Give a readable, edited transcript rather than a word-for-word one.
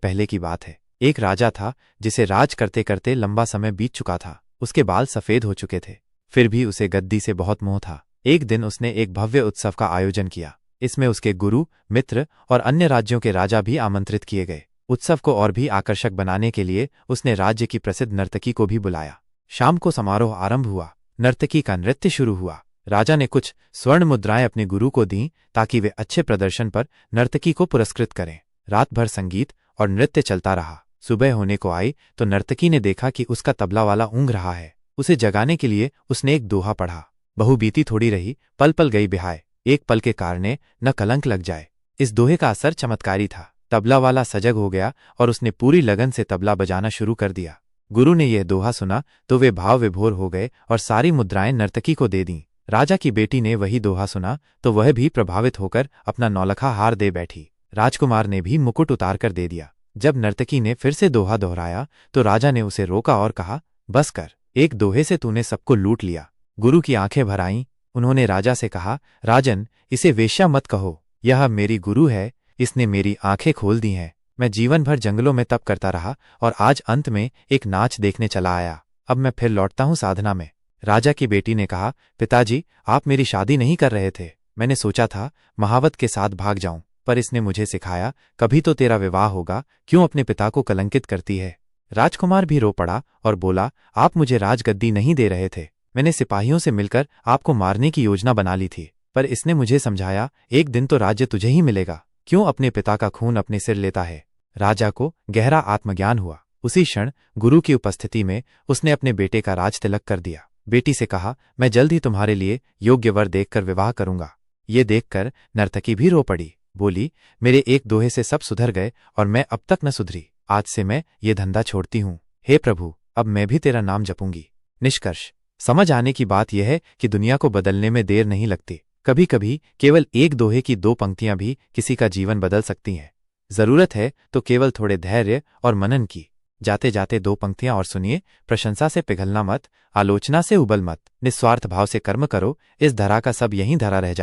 पहले की बात है। एक राजा था जिसे राज करते करते लंबा समय बीत चुका था। उसके बाल सफेद हो चुके थे, फिर भी उसे गद्दी से बहुत मोह था। एक दिन उसने एक भव्य उत्सव का आयोजन किया। इसमें उसके गुरु, मित्र और अन्य राज्यों के राजा भी आमंत्रित किए गए। उत्सव को और भी आकर्षक बनाने के लिए उसने राज्य की प्रसिद्ध नर्तकी को भी बुलाया। शाम को समारोह आरंभ हुआ। नर्तकी का नृत्य शुरू हुआ। राजा ने कुछ स्वर्ण मुद्राएं अपने गुरु को दीं ताकि वे अच्छे प्रदर्शन पर नर्तकी को पुरस्कृत करें। रात भर संगीत और नृत्य चलता रहा। सुबह होने को आई तो नर्तकी ने देखा कि उसका तबला वाला ऊँघ रहा है। उसे जगाने के लिए उसने एक दोहा पढ़ा। बहु बीती थोड़ी रही, पल पल गई बिहाय, एक पल के कारणे न कलंक लग जाए। इस दोहे का असर चमत्कारी था। तबला वाला सजग हो गया और उसने पूरी लगन से तबला बजाना शुरू कर दिया। गुरु ने यह दोहा सुना तो वे भाव विभोर हो गए और सारी मुद्राएं नर्तकी को दे दीं। राजा की बेटी ने वही दोहा सुना तो वह भी प्रभावित होकर अपना नौलखा हार दे बैठी। राजकुमार ने भी मुकुट उतार कर दे दिया। जब नर्तकी ने फिर से दोहा दोहराया तो राजा ने उसे रोका और कहा, बस कर, एक दोहे से तूने सबको लूट लिया। गुरु की आंखें भर आईं। उन्होंने राजा से कहा, राजन, इसे वेश्या मत कहो, यह मेरी गुरु है, इसने मेरी आंखें खोल दी हैं। मैं जीवन भर जंगलों में तप करता रहा और आज अंत में एक नाच देखने चला आया। अब मैं फिर लौटता हूँ साधना में। राजा की बेटी ने कहा, पिताजी, आप मेरी शादी नहीं कर रहे थे। मैंने सोचा था महावत के साथ भाग जाऊं, पर इसने मुझे सिखाया कभी तो तेरा विवाह होगा, क्यों अपने पिता को कलंकित करती है। राजकुमार भी रो पड़ा और बोला, आप मुझे राजगद्दी नहीं दे रहे थे। मैंने सिपाहियों से मिलकर आपको मारने की योजना बना ली थी, पर इसने मुझे समझाया एक दिन तो राज्य तुझे ही मिलेगा, क्यों अपने पिता का खून अपने सिर लेता है। राजा को गहरा आत्मज्ञान हुआ। उसी क्षण गुरु की उपस्थिति में उसने अपने बेटे का राज तिलक कर दिया। बेटी से कहा, मैं जल्द ही तुम्हारे लिए योग्य वर देखकर विवाह करूंगा। ये देखकर नर्तकी भी रो पड़ी। बोली, मेरे एक दोहे से सब सुधर गए और मैं अब तक न सुधरी। आज से मैं ये धंधा छोड़ती हूँ। हे प्रभु, अब मैं भी तेरा नाम जपूंगी। निष्कर्ष, समझ आने की बात यह है कि दुनिया को बदलने में देर नहीं लगती। कभी कभी केवल एक दोहे की दो पंक्तियां भी किसी का जीवन बदल सकती हैं। जरूरत है तो केवल थोड़े धैर्य और मनन की। जाते जाते दो पंक्तियां और सुनिए। प्रशंसा से पिघलना मत, आलोचना से उबल मत, निस्वार्थ भाव से कर्म करो, इस धरा का सब यहीं धरा रह जाए।